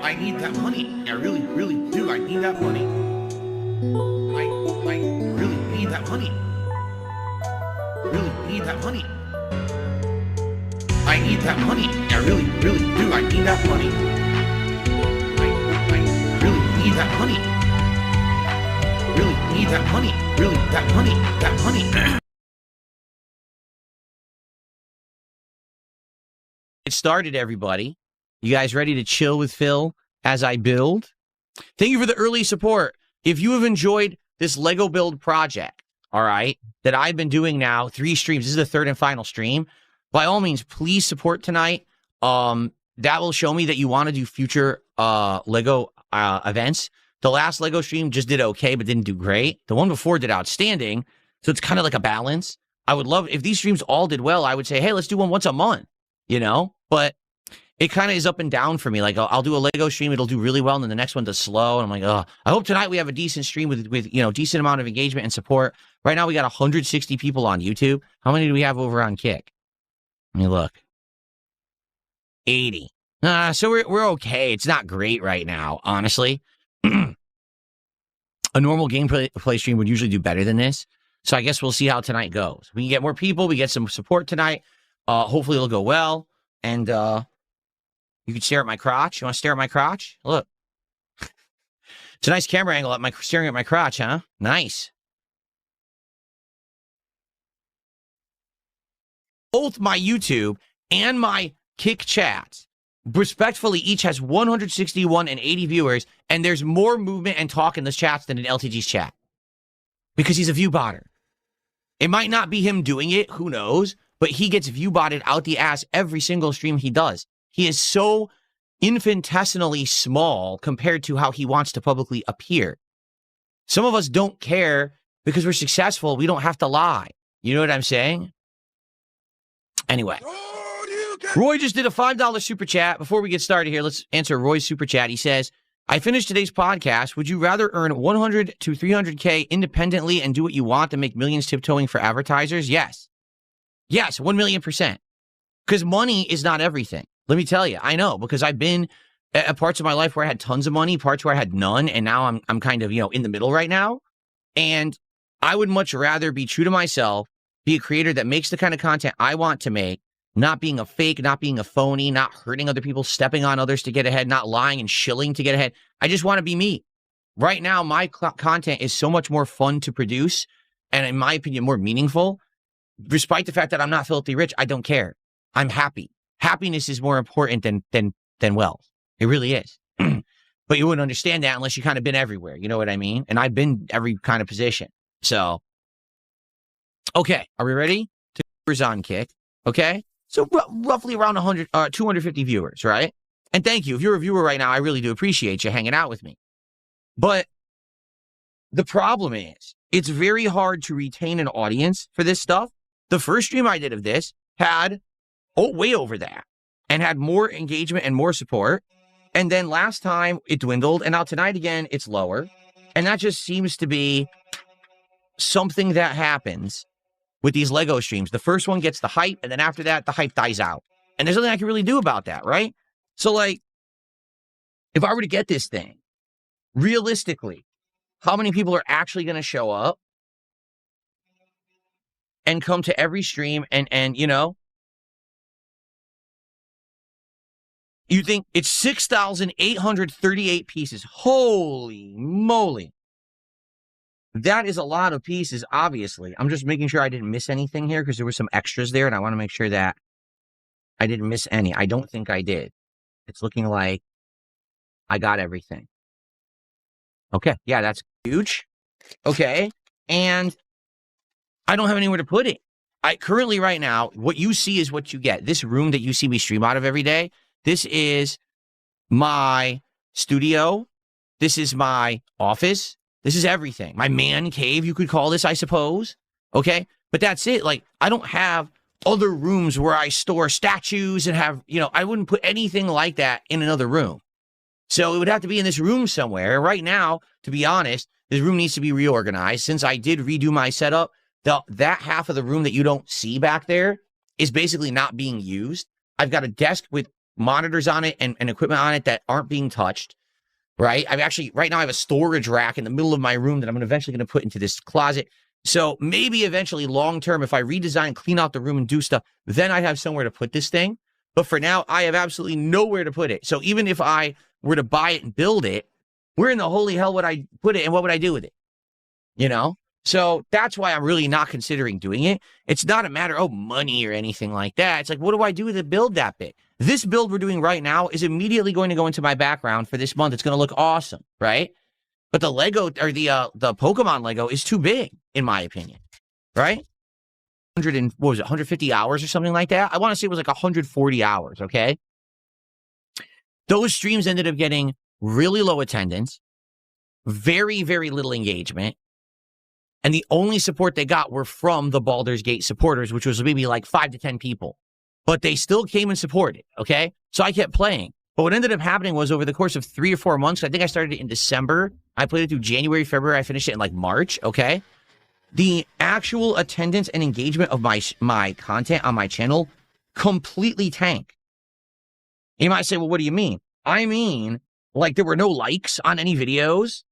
I need that money. I really, really do. I need that money. I really need that money. Really need that money. I need that money. I really, really do. I need that money. I really need that money. Really need that money. Really, that money. That money. It started, everybody. You guys ready to chill with Phil as I build? Thank you for the early support. If you have enjoyed this Lego build project, all right, that I've been doing now, 3 streams, this is the 3rd and final stream, by all means, please support tonight. That will show me that you want to do future Lego events. The last Lego stream just did okay, but didn't do great. The one before did outstanding, so it's kind of like a balance. I would love, if these streams all did well, I would say, hey, let's do one once a month, you know? But it kind of is up and down for me. Like, I'll do a Lego stream, it'll do really well, and then the next one does slow, and I'm like, oh, I hope tonight we have a decent stream with you know, decent amount of engagement and support. Right now, we got 160 people on YouTube. How many do we have over on Kick? Let me look. 80. So we're okay. It's not great right now, honestly. A normal gameplay stream would usually do better than this. So I guess we'll see how tonight goes. We can get more people. We get some support tonight. Hopefully it'll go well. And you can stare at my crotch. You want to stare at my crotch? Look. It's a nice camera angle staring at my crotch, huh? Nice. Both my YouTube and my Kick chats, respectfully, each has 161 and 80 viewers, and there's more movement and talk in this chats than in LTG's chat. Because he's a view botter. It might not be him doing it, who knows, but he gets view botted out the ass every single stream he does. He is so infinitesimally small compared to how he wants to publicly appear. Some of us don't care because we're successful. We don't have to lie. You know what I'm saying? Anyway. Roy just did a $5 super chat. Before we get started here, let's answer Roy's super chat. He says, I finished today's podcast. Would you rather earn 100 to 300K independently and do what you want to make millions tiptoeing for advertisers? Yes. Yes, 1,000,000%. Because money is not everything. Let me tell you, I know, because I've been at parts of my life where I had tons of money, parts where I had none, and now I'm kind of, you know, in the middle right now. And I would much rather be true to myself, be a creator that makes the kind of content I want to make, not being a fake, not being a phony, not hurting other people, stepping on others to get ahead, not lying and shilling to get ahead. I just want to be me. Right now, my content is so much more fun to produce and, in my opinion, more meaningful. Despite the fact that I'm not filthy rich, I don't care. I'm happy. Happiness is more important than wealth. It really is. But you wouldn't understand that unless you kind of been everywhere. You know what I mean? And I've been every kind of position. So, okay. Are we ready? Viewers on Kick. Okay. So roughly around 250 viewers, right? And thank you. If you're a viewer right now, I really do appreciate you hanging out with me. But the problem is, it's very hard to retain an audience for this stuff. The first stream I did of this had, way over that, and had more engagement and more support. And then last time it dwindled, and now tonight again, it's lower. And that just seems to be something that happens with these Lego streams. The first one gets the hype, and then after that, the hype dies out. And there's nothing I can really do about that, right? So, like, if I were to get this thing, realistically, how many people are actually going to show up and come to every stream and you know, you think it's 6,838 pieces. Holy moly. That is a lot of pieces, obviously. I'm just making sure I didn't miss anything here because there were some extras there, and I want to make sure that I didn't miss any. I don't think I did. It's looking like I got everything. Okay. Yeah, that's huge. Okay. And I don't have anywhere to put it. Currently right now, what you see is what you get. This room that you see me stream out of every day, this is my studio. This is my office. This is everything. My man cave, you could call this, I suppose. Okay? But that's it. Like, I don't have other rooms where I store statues and have, you know, I wouldn't put anything like that in another room. So it would have to be in this room somewhere. Right now, to be honest, this room needs to be reorganized. Since I did redo my setup, that half of the room that you don't see back there is basically not being used. I've got a desk with monitors on it and equipment on it that aren't being touched, right? I've actually, right now I have a storage rack in the middle of my room that I'm eventually going to put into this closet. So maybe eventually long-term, if I redesign, clean out the room and do stuff, then I'd have somewhere to put this thing. But for now, I have absolutely nowhere to put it. So even if I were to buy it and build it, where in the holy hell would I put it and what would I do with it? You know? So that's why I'm really not considering doing it. It's not a matter of money or anything like that. It's like, what do I do to build that bit? This build we're doing right now is immediately going to go into my background for this month. It's going to look awesome, right? But the Lego or the Pokemon Lego is too big, in my opinion, right? 150 hours or something like that. I want to say it was like 140 hours, okay? Those streams ended up getting really low attendance, very, very little engagement. And the only support they got were from the Baldur's Gate supporters, which was maybe like 5 to 10 people. But they still came and supported, okay? So I kept playing. But what ended up happening was over the course of 3 or 4 months, I think I started it in December. I played it through January, February. I finished it in like March, okay? The actual attendance and engagement of my content on my channel completely tanked. You might say, well, what do you mean? I mean, like there were no likes on any videos.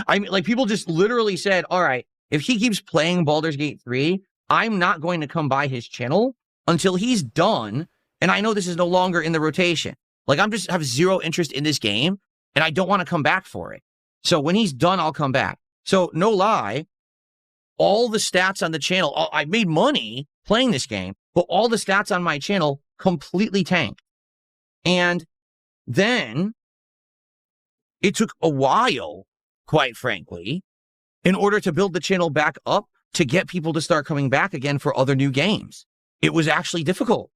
I mean, like people just literally said, all right, if he keeps playing Baldur's Gate 3, I'm not going to come by his channel until he's done. And I know this is no longer in the rotation. Like I'm just have zero interest in this game and I don't want to come back for it. So when he's done, I'll come back. So no lie, all the stats on the channel, I made money playing this game, but all the stats on my channel completely tanked. And then it took a while, quite frankly, in order to build the channel back up to get people to start coming back again for other new games. It was actually difficult.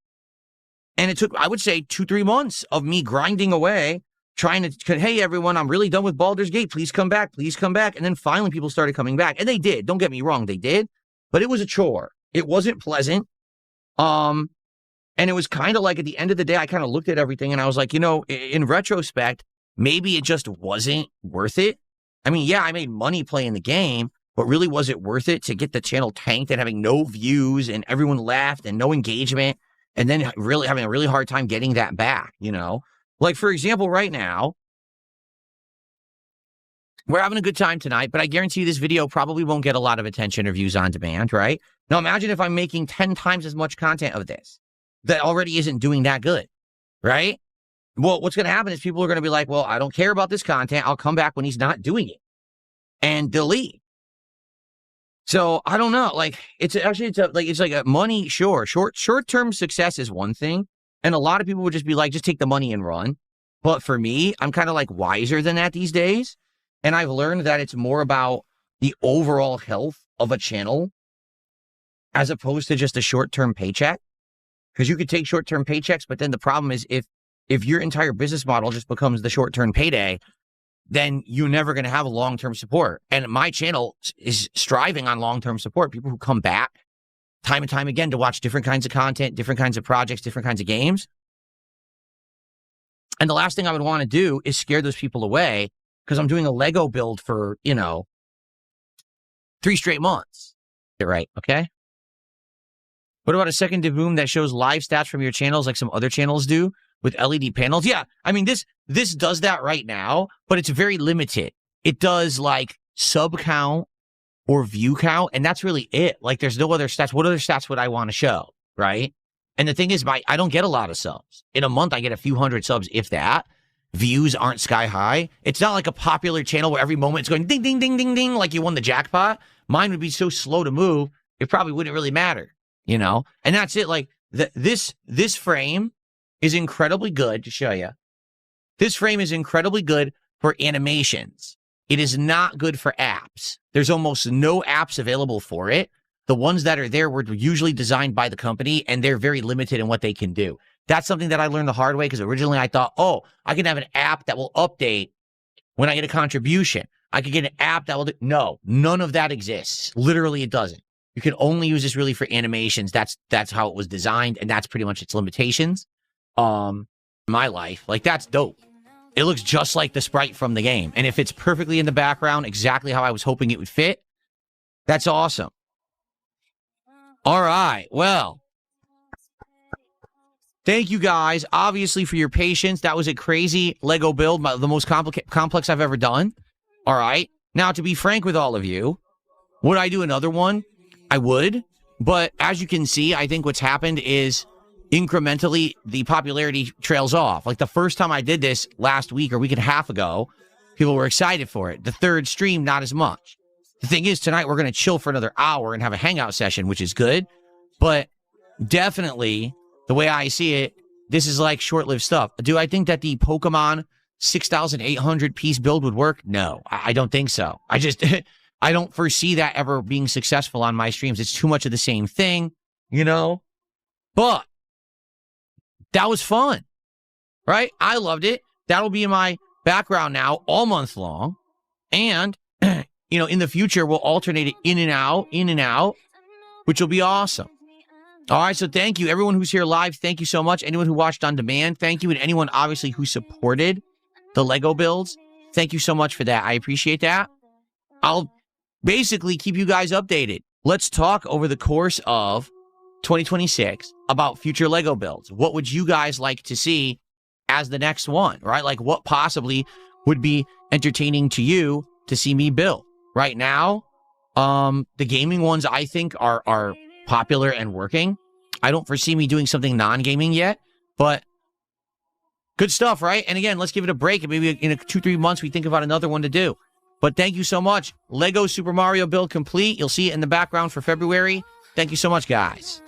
And it took, I would say, 2-3 months of me grinding away, trying to, hey, everyone, I'm really done with Baldur's Gate. Please come back. Please come back. And then finally people started coming back. And they did. Don't get me wrong. They did. But it was a chore. It wasn't pleasant. And it was kind of like at the end of the day, I kind of looked at everything and I was like, you know, in retrospect, maybe it just wasn't worth it. I mean, yeah, I made money playing the game, but really was it worth it to get the channel tanked and having no views and everyone left and no engagement? And then really having a really hard time getting that back, you know? Like, for example, right now, we're having a good time tonight, but I guarantee you this video probably won't get a lot of attention or views on demand, right? Now, imagine if I'm making 10 times as much content of this that already isn't doing that good, right? Well, what's going to happen is people are going to be like, well, I don't care about this content. I'll come back when he's not doing it and delete. So I don't know. Like it's like a money. Sure. Short-term success is one thing. And a lot of people would just be like, just take the money and run. But for me, I'm kind of like wiser than that these days. And I've learned that it's more about the overall health of a channel as opposed to just a short-term paycheck. Because you could take short-term paychecks, but then the problem is if your entire business model just becomes the short-term payday, then you're never going to have a long-term support. And my channel is striving on long-term support. People who come back time and time again to watch different kinds of content, different kinds of projects, different kinds of games. And the last thing I would want to do is scare those people away because I'm doing a Lego build for, 3 straight months. Get right, okay? What about a second boom that shows live stats from your channels like some other channels do with LED panels? Yeah, I mean, this does that right now, but it's very limited. It does like sub count or view count, and that's really it. Like there's no other stats. What other stats would I want to show, right? And the thing is, I don't get a lot of subs. In a month, I get a few hundred subs, if that. Views aren't sky high. It's not like a popular channel where every moment it's going ding, ding, ding, ding, ding, like you won the jackpot. Mine would be so slow to move, it probably wouldn't really matter, you know? And that's it. Like this frame is incredibly good to show you. This frame is incredibly good for animations. It is not good for apps. There's almost no apps available for it. The ones that are there were usually designed by the company, and they're very limited in what they can do. That's something that I learned the hard way, because originally I thought, oh, I can have an app that will update when I get a contribution. I could get an app that will do. No, none of that exists. Literally, it doesn't. You can only use this really for animations. That's how it was designed, and that's pretty much its limitations. My life, like that's dope. It looks just like the sprite from the game. And if it's perfectly in the background, exactly how I was hoping it would fit, that's awesome. All right, well, Thank you guys, obviously, for your patience. That was a crazy Lego build, the most complex I've ever done. All right. Now, to be frank with all of you, would I do another one? I would. But as you can see, I think what's happened is incrementally the popularity trails off. Like the first time I did this last week or week and a half ago, people were excited for it. The third stream, not as much. The thing is, tonight we're going to chill for another hour and have a hangout session, which is good. But definitely, the way I see it, this is like short-lived stuff. Do I think that the Pokemon 6,800 piece build would work? No, I don't think so. I just, I don't foresee that ever being successful on my streams. It's too much of the same thing, you know? But that was fun, right? I loved it. That'll be in my background now all month long. And, you know, in the future, we'll alternate it in and out, which will be awesome. All right, so thank you. Everyone who's here live, thank you so much. Anyone who watched on demand, thank you. And anyone, obviously, who supported the Lego builds, thank you so much for that. I appreciate that. I'll basically keep you guys updated. Let's talk over the course of 2026 about future Lego builds. What would you guys like to see as the next one, right? Like what possibly would be entertaining to you to see me build? Right now, the gaming ones I think are popular and working. I don't foresee me doing something non-gaming yet, but good stuff, right? And again, let's give it a break. And maybe in 2-3 months, we think about another one to do. But thank you so much. Lego Super Mario build complete. You'll see it in the background for February. Thank you so much, guys.